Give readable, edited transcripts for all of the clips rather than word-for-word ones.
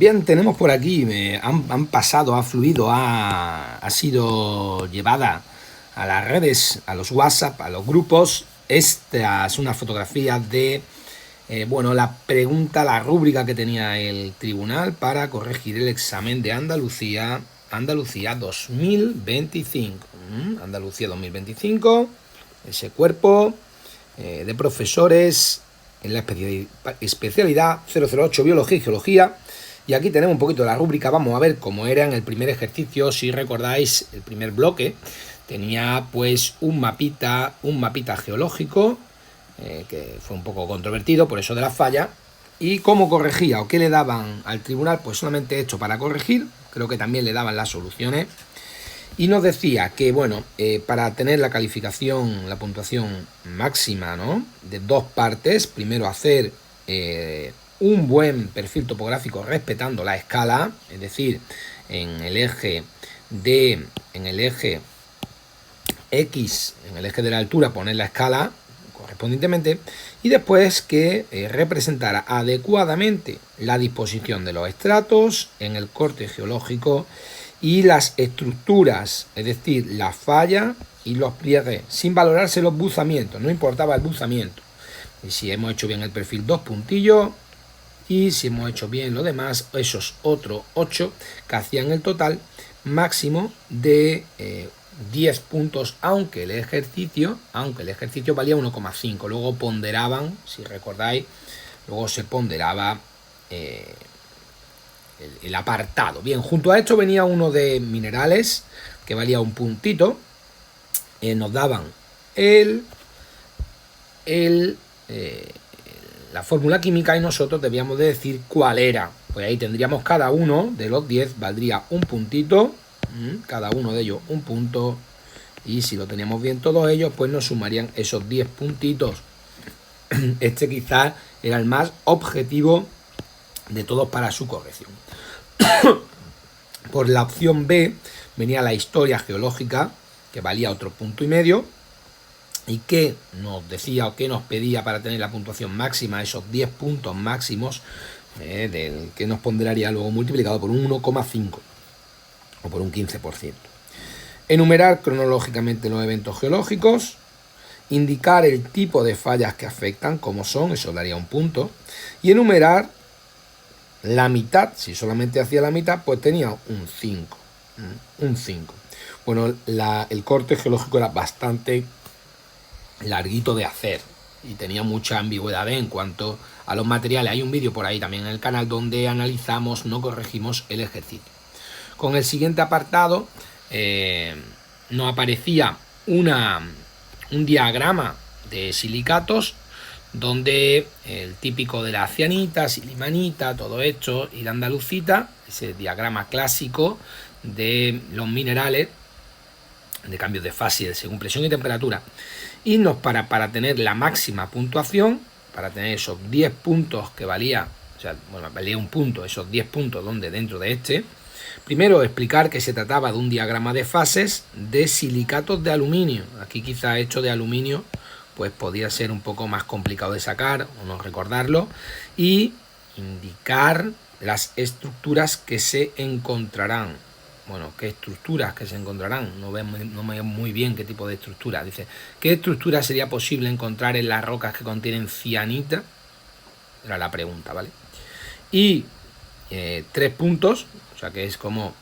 Bien, tenemos por aquí, han pasado, ha fluido, ha sido llevada a las redes, a los WhatsApp, a los grupos. Esta es una fotografía de, la pregunta, la rúbrica que tenía el tribunal para corregir el examen de Andalucía 2025. Andalucía 2025, ese cuerpo de profesores en la especialidad 008 Biología y Geología. Y aquí tenemos un poquito de la rúbrica. Vamos a ver cómo era en el primer ejercicio. Si recordáis, el primer bloque tenía pues un mapita geológico, que fue un poco controvertido por eso de la falla. Y cómo corregía o qué le daban al tribunal, pues solamente hecho para corregir. Creo que también le daban las soluciones. Y nos decía que, para tener la calificación, la puntuación máxima, ¿no?, de dos partes, primero hacer un buen perfil topográfico respetando la escala, es decir, en el eje X, en el eje de la altura, poner la escala correspondientemente, y después que representara adecuadamente la disposición de los estratos en el corte geológico y las estructuras, es decir, la falla y los pliegues, sin valorarse los buzamientos, no importaba el buzamiento. Y si hemos hecho bien el perfil, 2 puntillos, y si hemos hecho bien lo demás, esos otros 8 que hacían el total máximo de 10 puntos, aunque el ejercicio valía 1,5. Luego ponderaban, si recordáis, luego se ponderaba el apartado. Bien, junto a esto venía uno de minerales que valía un puntito. Nos daban la fórmula química y nosotros debíamos de decir cuál era. Pues ahí tendríamos cada uno de los 10 valdría un puntito, cada uno de ellos un punto, y si lo teníamos bien todos ellos, pues nos sumarían esos 10 puntitos. Este quizás era el más objetivo de todos para su corrección. Por la opción B venía la historia geológica, que valía otro punto y medio, y que nos decía o que nos pedía para tener la puntuación máxima, esos 10 puntos máximos, del que nos ponderaría luego multiplicado por un 1,5 o por un 15%. Enumerar cronológicamente los eventos geológicos, indicar el tipo de fallas que afectan, como son, eso daría un punto, y enumerar la mitad. Si solamente hacía la mitad, pues tenía un 5. Bueno, el corte geológico era bastante larguito de hacer y tenía mucha ambigüedad en cuanto a los materiales. Hay un vídeo por ahí también en el canal donde analizamos, no corregimos el ejercicio. Con el siguiente apartado nos aparecía un diagrama de silicatos donde el típico de la cianita, silimanita, todo esto, y la andalucita, ese diagrama clásico de los minerales, de cambios de fase según presión y temperatura, y para tener la máxima puntuación, para tener esos 10 puntos que valía, valía un punto, esos 10 puntos donde dentro de primero explicar que se trataba de un diagrama de fases de silicatos de aluminio. Aquí quizá hecho de aluminio pues podía ser un poco más complicado de sacar o no recordarlo, y indicar las estructuras que se encontrarán. Bueno, ¿qué estructuras que se encontrarán? No veo muy bien qué tipo de estructura. Dice, ¿qué estructura sería posible encontrar en las rocas que contienen cianita? Era la pregunta, ¿vale? Y 3 puntos, o sea que es como,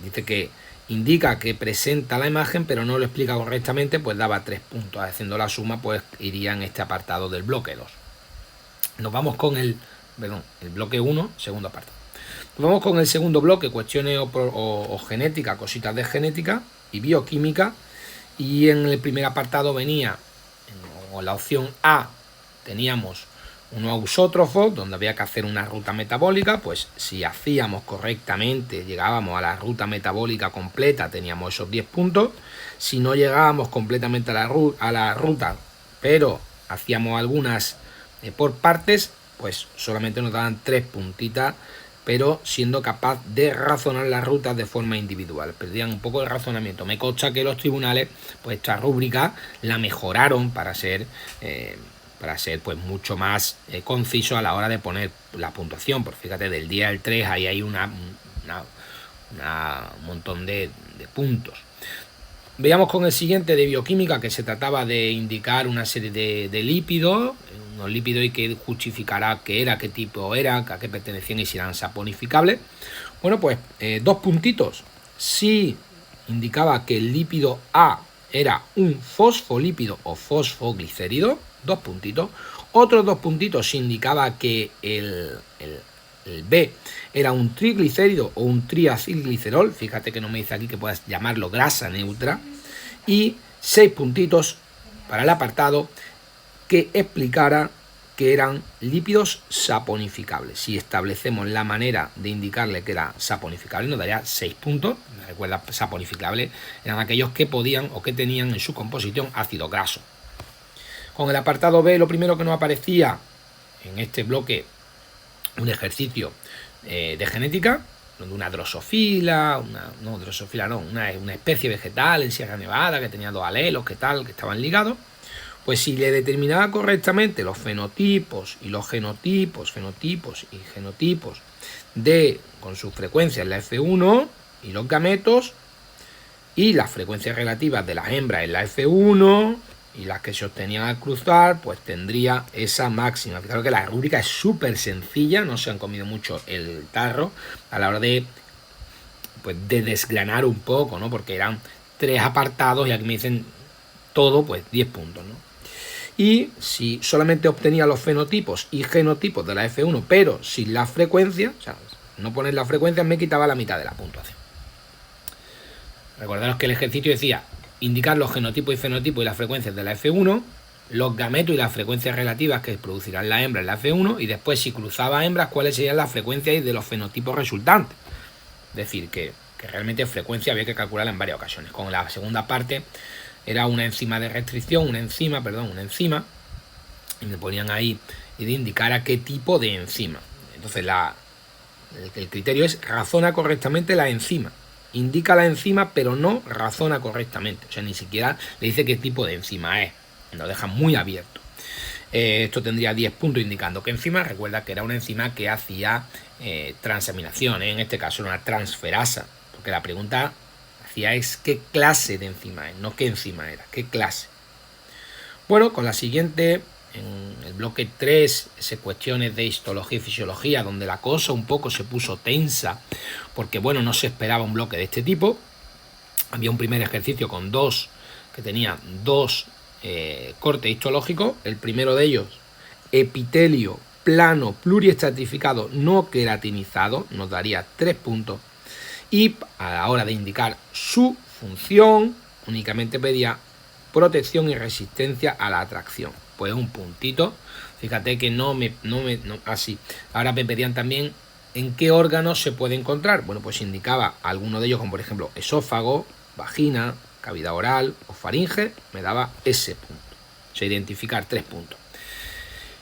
dice que indica que presenta la imagen, pero no lo explica correctamente, pues daba 3 puntos. Haciendo la suma, pues iría en este apartado del bloque 2. Nos vamos con el bloque 1, segundo apartado. Nos vamos con el segundo bloque, cuestiones o genética, cositas de genética y bioquímica. Y en el primer apartado venía, en la opción A, teníamos unos ausótrofos, donde había que hacer una ruta metabólica. Pues si hacíamos correctamente, llegábamos a la ruta metabólica completa, teníamos esos 10 puntos. Si no llegábamos completamente a la ruta, pero hacíamos algunas por partes, pues solamente nos daban 3 puntitas, pero siendo capaz de razonar las rutas de forma individual. Perdían un poco de razonamiento. Me consta que los tribunales, pues esta rúbrica la mejoraron para ser para ser pues mucho más conciso a la hora de poner la puntuación. Porque fíjate, del 10 al 3 ahí hay un montón de puntos. Veamos con el siguiente de bioquímica, que se trataba de indicar una serie de lípidos, unos lípidos y que justificará qué era, qué tipo era, a qué pertenecían y si eran saponificables. Bueno, pues 2 puntitos. Si indicaba que el lípido A era un fosfolípido o fosfoglicérido, 2 puntitos. Otros 2 puntitos si indicaba que el B era un triglicérido o un triacilglicerol, fíjate que no me dice aquí que puedas llamarlo grasa neutra, y 6 puntitos para el apartado que explicara que eran lípidos saponificables. Si establecemos la manera de indicarle que era saponificable, nos daría 6 puntos. Recuerda, saponificables eran aquellos que podían o que tenían en su composición ácido graso. Con el apartado B, lo primero que nos aparecía en este bloque, un ejercicio de genética, donde una drosofila, una especie vegetal en Sierra Nevada que tenía 2 alelos, que estaban ligados, pues si le determinaba correctamente los fenotipos y los genotipos, con sus frecuencias en la F1 y los gametos, y las frecuencias relativas de las hembras en la F1 y las que se obtenían al cruzar, pues tendría esa máxima. Fijaros que la rúbrica es súper sencilla, no se han comido mucho el tarro a la hora de desgranar un poco, ¿no? Porque eran 3 apartados y aquí me dicen todo, pues 10 puntos, ¿no? Y si solamente obtenía los fenotipos y genotipos de la F1, pero sin la frecuencia, o sea, no poner la frecuencia, me quitaba la mitad de la puntuación. Recordaros que el ejercicio decía indicar los genotipos y fenotipos y las frecuencias de la F1, los gametos y las frecuencias relativas que producirán la hembra en la F1, y después, si cruzaba hembras, cuáles serían las frecuencias de los fenotipos resultantes. Es decir, que realmente frecuencia había que calcularla en varias ocasiones. Con la segunda parte era una enzima de restricción, una enzima, y me ponían ahí y de indicar a qué tipo de enzima. Entonces el criterio es razona correctamente la enzima. Indica la enzima, pero no razona correctamente. O sea, ni siquiera le dice qué tipo de enzima es. Lo deja muy abierto. Esto tendría 10 puntos indicando qué enzima. Recuerda que era una enzima que hacía transaminación. En este caso era una transferasa. Porque la pregunta hacía es qué clase de enzima es, no qué enzima era, qué clase. Bueno, con la siguiente, en el bloque 3, cuestiones de histología y fisiología, donde la cosa un poco se puso tensa, porque bueno, no se esperaba un bloque de este tipo. Había un primer ejercicio con que tenía 2 cortes histológicos. El primero de ellos, epitelio plano pluriestratificado no queratinizado, nos daría 3 puntos. Y a la hora de indicar su función, únicamente pedía protección y resistencia a la atracción. Pues un puntito. Fíjate que así. Ahora me pedían también en qué órganos se puede encontrar. Bueno, pues indicaba alguno de ellos, como por ejemplo esófago, vagina, cavidad oral o faringe, me daba ese punto. O sea, identificar 3 puntos.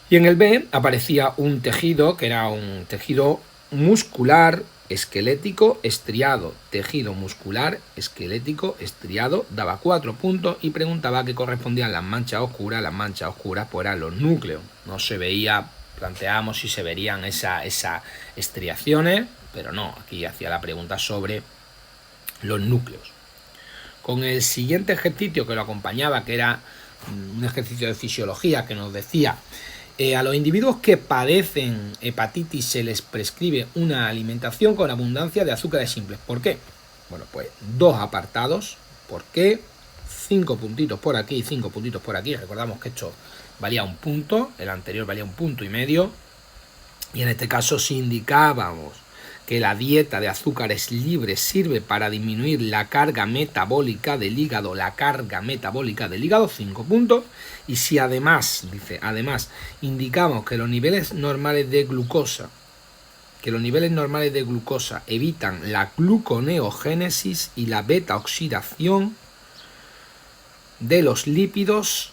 Y en el B aparecía un tejido que era un tejido muscular esquelético estriado. Tejido muscular esquelético estriado, daba 4 puntos y preguntaba qué correspondían las manchas oscuras. Las manchas oscuras pues eran los núcleos. No se veía, planteábamos si se verían esas estriaciones, pero no, aquí hacía la pregunta sobre los núcleos. Con el siguiente ejercicio que lo acompañaba, que era un ejercicio de fisiología que nos decía a los individuos que padecen hepatitis se les prescribe una alimentación con abundancia de azúcares simples. ¿Por qué? Bueno, pues 2 apartados. ¿Por qué? 5 puntitos por aquí y 5 puntitos por aquí. Recordamos que esto valía 1 punto, el anterior valía 1,5 puntos. Y en este caso, si indicábamos que la dieta de azúcares libres sirve para disminuir la carga metabólica del hígado, 5 puntos. Y si además indicamos que los niveles normales de glucosa, evitan la gluconeogénesis y la beta oxidación de los lípidos,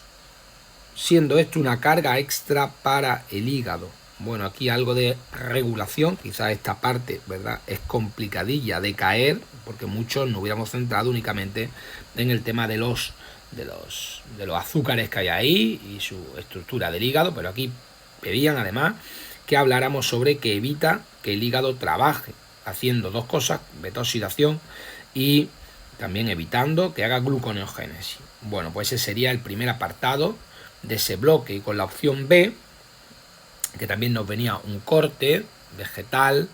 siendo esto una carga extra para el hígado. Bueno, aquí algo de regulación, quizás esta parte, ¿verdad?, es complicadilla de caer, porque muchos nos hubiéramos centrado únicamente en el tema de los de los azúcares que hay ahí y su estructura del hígado, pero aquí pedían además que habláramos sobre que evita que el hígado trabaje haciendo dos cosas, beta-oxidación y también evitando que haga gluconeogénesis. Bueno, pues ese sería el primer apartado de ese bloque, y con la opción B, que también nos venía un corte vegetal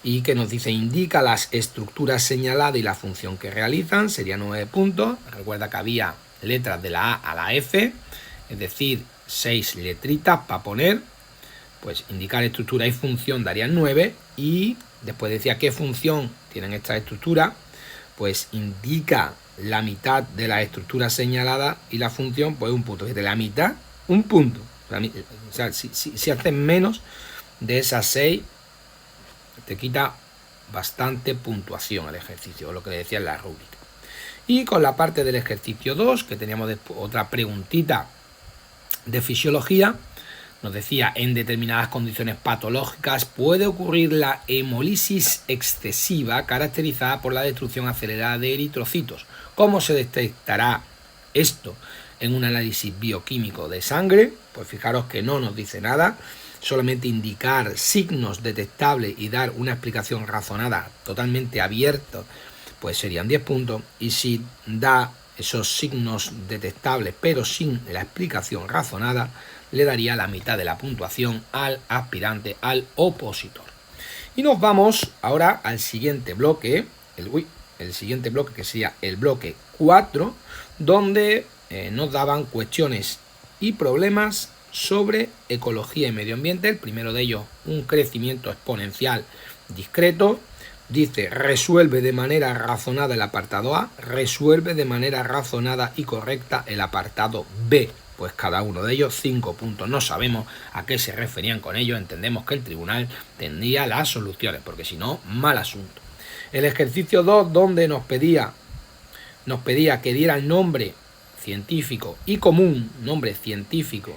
y que nos dice indica las estructuras señaladas y la función que realizan, sería 9 puntos. Recuerda que había letras de la A a la F, es decir, 6 letritas para poner, pues indicar estructura y función darían 9, y después decía qué función tienen estas estructuras, pues indica la mitad de la estructura señalada y la función pues un punto. Fíjate, la mitad, un punto. O sea, si haces menos de esas 6, te quita bastante puntuación el ejercicio, o lo que le decía en la rúbrica. Y con la parte del ejercicio 2, que teníamos después otra preguntita de fisiología, nos decía, en determinadas condiciones patológicas puede ocurrir la hemólisis excesiva caracterizada por la destrucción acelerada de eritrocitos. ¿Cómo se detectará esto en un análisis bioquímico de sangre? Pues fijaros que no nos dice nada, solamente indicar signos detectables y dar una explicación razonada totalmente abierta, pues serían 10 puntos, y si da esos signos detectables pero sin la explicación razonada, le daría la mitad de la puntuación al aspirante, al opositor. Y nos vamos ahora al siguiente bloque, el siguiente bloque, que sería el bloque 4, donde nos daban cuestiones y problemas sobre ecología y medio ambiente. El primero de ellos, un crecimiento exponencial discreto. Dice, resuelve de manera razonada el apartado A, resuelve de manera razonada y correcta el apartado B. Pues cada uno de ellos 5 puntos. No sabemos a qué se referían con ello. Entendemos que el tribunal tendría las soluciones, porque si no, mal asunto. El ejercicio 2, donde nos pedía que diera el nombre científico y común, nombre científico,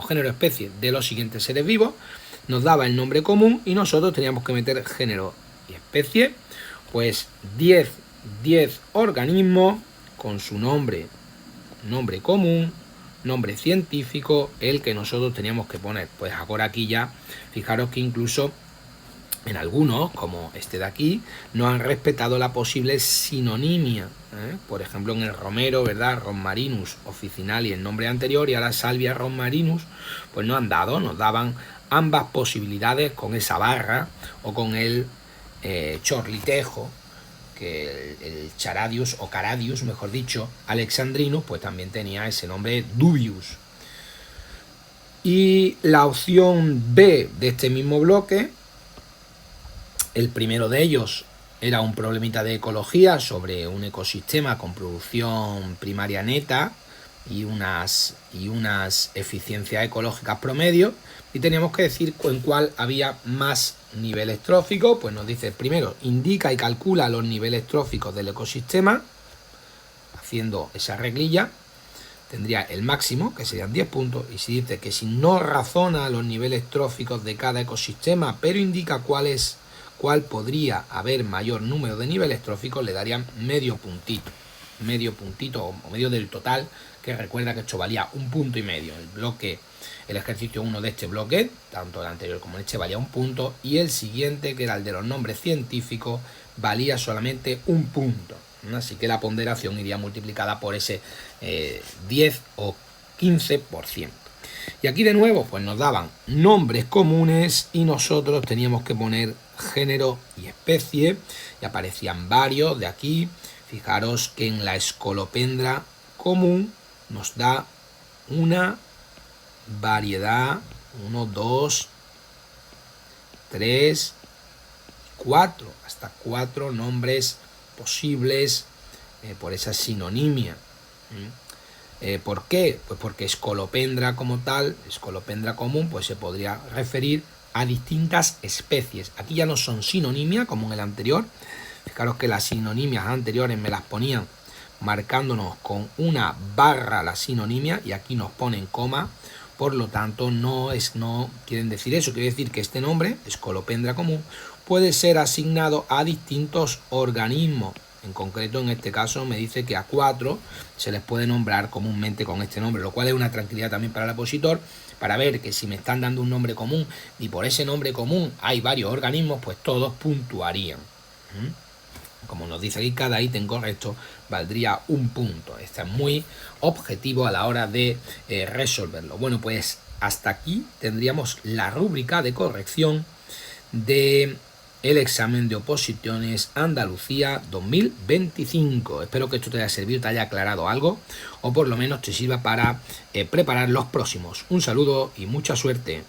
género, especie de los siguientes seres vivos, nos daba el nombre común y nosotros teníamos que meter género y especie, pues 10 organismos con su nombre común, nombre científico, el que nosotros teníamos que poner. Pues ahora aquí ya, fijaros que incluso en algunos, como este de aquí, no han respetado la posible sinonimia. Por ejemplo, en el romero, ¿verdad? Rosmarinus officinali, el nombre anterior, y ahora Salvia rosmarinus, pues no han dado, nos daban ambas posibilidades con esa barra o con el chorlitejo, que el Charadius o Caradius, mejor dicho, Alexandrinus, pues también tenía ese nombre Dubius. Y la opción B de este mismo bloque, el primero de ellos era un problemita de ecología sobre un ecosistema con producción primaria neta y unas eficiencias ecológicas promedio, y teníamos que decir en cuál había más niveles tróficos. Pues nos dice, primero, indica y calcula los niveles tróficos del ecosistema, haciendo esa reglilla, tendría el máximo, que serían 10 puntos, y si dice que si no razona los niveles tróficos de cada ecosistema, pero indica cuál podría haber mayor número de niveles tróficos, le darían medio puntito o medio del total, que recuerda que esto valía 1,5 puntos. El ejercicio 1 de este bloque, tanto el anterior como este, valía 1 punto, y el siguiente, que era el de los nombres científicos, valía solamente 1 punto. Así que la ponderación iría multiplicada por ese 10 o 15%. Y aquí de nuevo pues nos daban nombres comunes y nosotros teníamos que poner género y especie, y aparecían varios de aquí. Fijaros que en la escolopendra común nos da una variedad, 1, 2, 3, 4, hasta 4 nombres posibles por esa sinonimia. ¿Por qué? Pues porque escolopendra como tal, escolopendra común, pues se podría referir a distintas especies. Aquí ya no son sinonimia como en el anterior. Fijaros que las sinonimias anteriores me las ponían marcándonos con una barra la sinonimia, y aquí nos ponen coma. Por lo tanto, no quieren decir eso. Quiere decir que este nombre, escolopendra común, puede ser asignado a distintos organismos En concreto, en este caso, me dice que a 4 se les puede nombrar comúnmente con este nombre, lo cual es una tranquilidad también para el opositor, para ver que si me están dando un nombre común y por ese nombre común hay varios organismos, pues todos puntuarían. Como nos dice aquí, cada ítem correcto valdría un punto. Está muy objetivo a la hora de resolverlo. Bueno, pues hasta aquí tendríamos la rúbrica de corrección de el examen de oposiciones Andalucía 2025. Espero que esto te haya servido, te haya aclarado algo, o por lo menos te sirva para preparar los próximos. Un saludo y mucha suerte.